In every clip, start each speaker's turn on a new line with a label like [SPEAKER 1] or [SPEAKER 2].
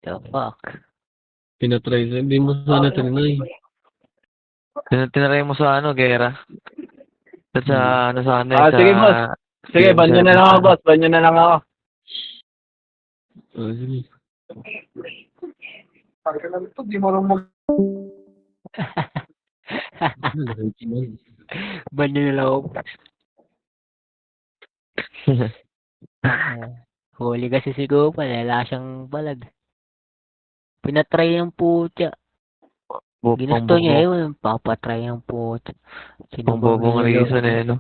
[SPEAKER 1] The fuck?
[SPEAKER 2] Pinatry. Hindi mo sana tinry.
[SPEAKER 3] Tinry mo sa ano, Gera? Sa ano sana
[SPEAKER 4] Ah, sige, boss. Sige, banyo na lang ako, boss. Banyo na lang ako.
[SPEAKER 2] Sige.
[SPEAKER 4] Pagka lang ito, di mo lang mag...
[SPEAKER 1] Banyo na lang ako. Huli kasi si Gopal, wala siyang balag. Pinatry yung putya. Ginusto niya yun, papatry yung putya.
[SPEAKER 3] Bobong reason no?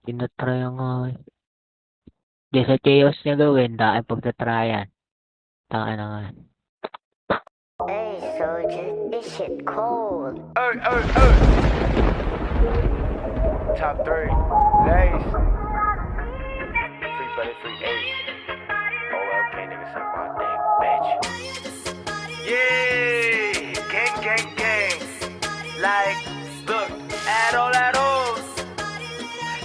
[SPEAKER 1] Pinatry nga. Di sa chaos niya gawin, dahil pagtatryan. Taka na nga.
[SPEAKER 5] Hey, soldier, this shit cold.
[SPEAKER 6] Top 3, Lace. Free buddy, free ace. OLK niggas suck my dick, bitch. Yeah, gang. Like, look, at all.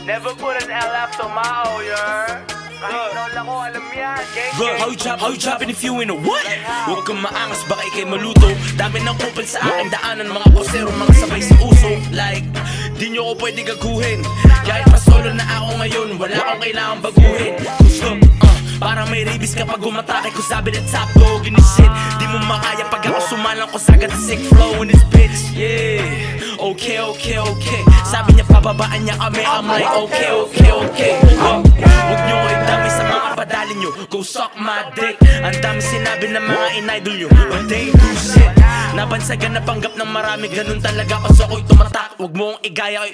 [SPEAKER 6] Never put an L after my O, yeah. Kahit noon ako, alam yan, gang.
[SPEAKER 7] Look, how you dropping if you in a what? Huwag kang maangas, baka ikay maluto. Dami ng kupal sa aking daanan, mga posero, mga sabay sa uso. Like, di nyo ko pwede gaguhin. Kahit pa solo na ako ngayon, wala akong kailangang baguhin. Gusto, parang may rabies kapag umatake ko sabi na top dog in this shit. Di mo makaya pag ako sumalang ko sagad na sick flow in this bitch. Yeah, okay. Sabi niya pababaan niya kami, I'm like okay. Huwag nyo ko idamay sa mga padali nyo, go suck my dick. Ang dami sinabi ng mga in-idol nyo, but they do shit. Nabansagan na panggap ng marami, ganun talaga kasi ako'y tumatak. Huwag mo kong igaya,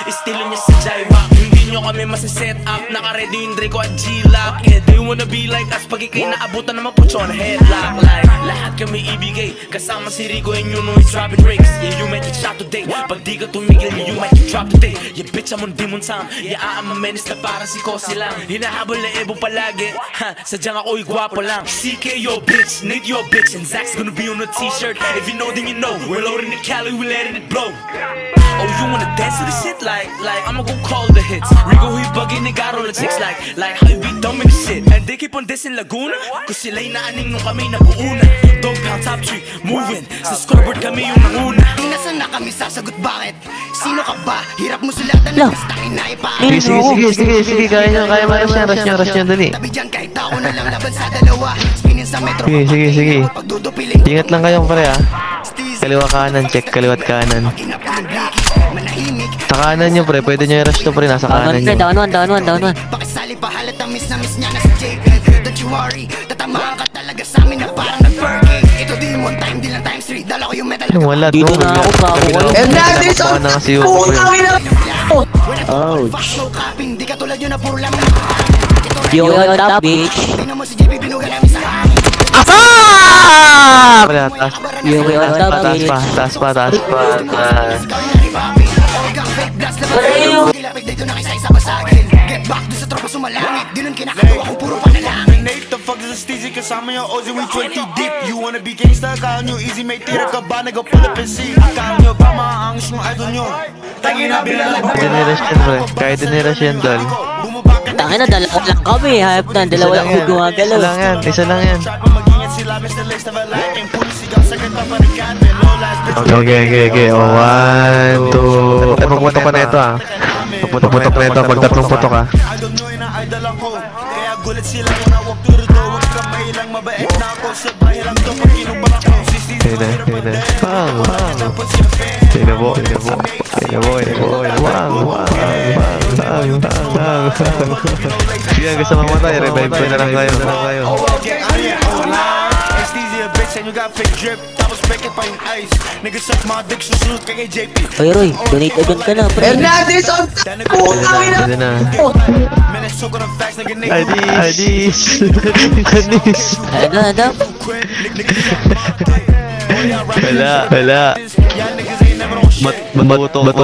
[SPEAKER 7] estilo niya sa Jaiwa. Hindi nyo kami masiset up, naka-ready yung Draco at G-Lock. Yeah, they wanna be like us, pag ikay naabutan naman po on headlock. Like, lahat kami ibigay, kasama si Rico and you know he's dropping rakes. Yeah, you might get shot today, pag di ka tumigil, you might get dropped today. Yeah, bitch, I'm on demon time, yeah, I'm a menace na parang si Kosi lang. Hinahabol na Evo palagi, ha, sadyang ako'y gwapo lang. CK your bitch, Nate your bitch, and Zach's gonna be on a t-shirt. If you know, then you know, we're loading the Cali, we letting it blow. Oh, you wanna dance to this shit? Like, I'ma go call the hits. Rico, he bugging, they got all the chicks. Like, how you be dumb in this shit? And they keep on dissing Laguna, cause sila'y naaning nung kami nabuuna. Dog pound top 3, moving, sa scoreboard kami yung nanguna.
[SPEAKER 8] Nasaan na kami sasagot bakit? Sino ka ba? Hirap mo sulatan ng listangin na ipaakit.
[SPEAKER 3] Sige, kaya mo, rush nyo, dali.
[SPEAKER 8] Tabi dyan kahit ako na lang laban sa dalawa. Spinin sa metro.
[SPEAKER 3] Sige.
[SPEAKER 8] Pagdudupiling.
[SPEAKER 3] Ingat lang kayong pare Kaliwa kanan, check kaliwat kanan. Sa kanan nyo pre, pwede nyo i-rush to pre, nasa kanan nyo.
[SPEAKER 1] Down one.
[SPEAKER 8] Pakisali pa halat ang miss na miss niya na si JP. Don't you worry, tatamaan ka talaga sa amin na parang nag-perky. Ito di mo time, di lang times 3. Dala ko yung metal.
[SPEAKER 3] Wala to.
[SPEAKER 1] Dito na ako, bago kayo.
[SPEAKER 3] Pinapakuha na kasi yung pre.
[SPEAKER 8] Ouch. Di ka tulad yun na puro lang.
[SPEAKER 1] Yo, top bitch.
[SPEAKER 8] Tingnan mo si JP, binuga namin sa hangin.
[SPEAKER 3] Pre, taas. Taas pa.
[SPEAKER 8] Get back doon sa tropa sumalangit. Di nun kinakagawa ko puro panalangin.
[SPEAKER 6] Nate, the fuck is a steezy kasama yung Ozzy, we 20 deep. You wanna be gangsta, kaya nyo easy, may tira ka ba? Nag-pull up and see. Kaya nyo ba maangas yung idol nyo? Tangin na bilalabang.
[SPEAKER 3] Generation pre, kahit generation dol.
[SPEAKER 1] Tangin na, dalawa lang kami. Hayop na, dalawa lang ako gumagalaw.
[SPEAKER 3] Isa lang yan. Okay. 1, 2. Ay, magputok ka na ito Magputok na ito, pag tatlong putok ka. Kaya gulat sila kung nawag turuto. Huwag ka mahilang mabait na ako. Sabay lang to pag kinubang ako. Sige, gusto mamatay, revive ko na lang kayo.
[SPEAKER 6] And you got fake drip, tapos peke pa yung ice. Niggas suck my dick, susunod ka kay JP.
[SPEAKER 1] Oy Roy, donate agad ka na, pre.
[SPEAKER 3] Pwede na.
[SPEAKER 6] Minnesota ng facts, naging
[SPEAKER 3] Adis.
[SPEAKER 1] Ano?
[SPEAKER 3] Wala. Matutok.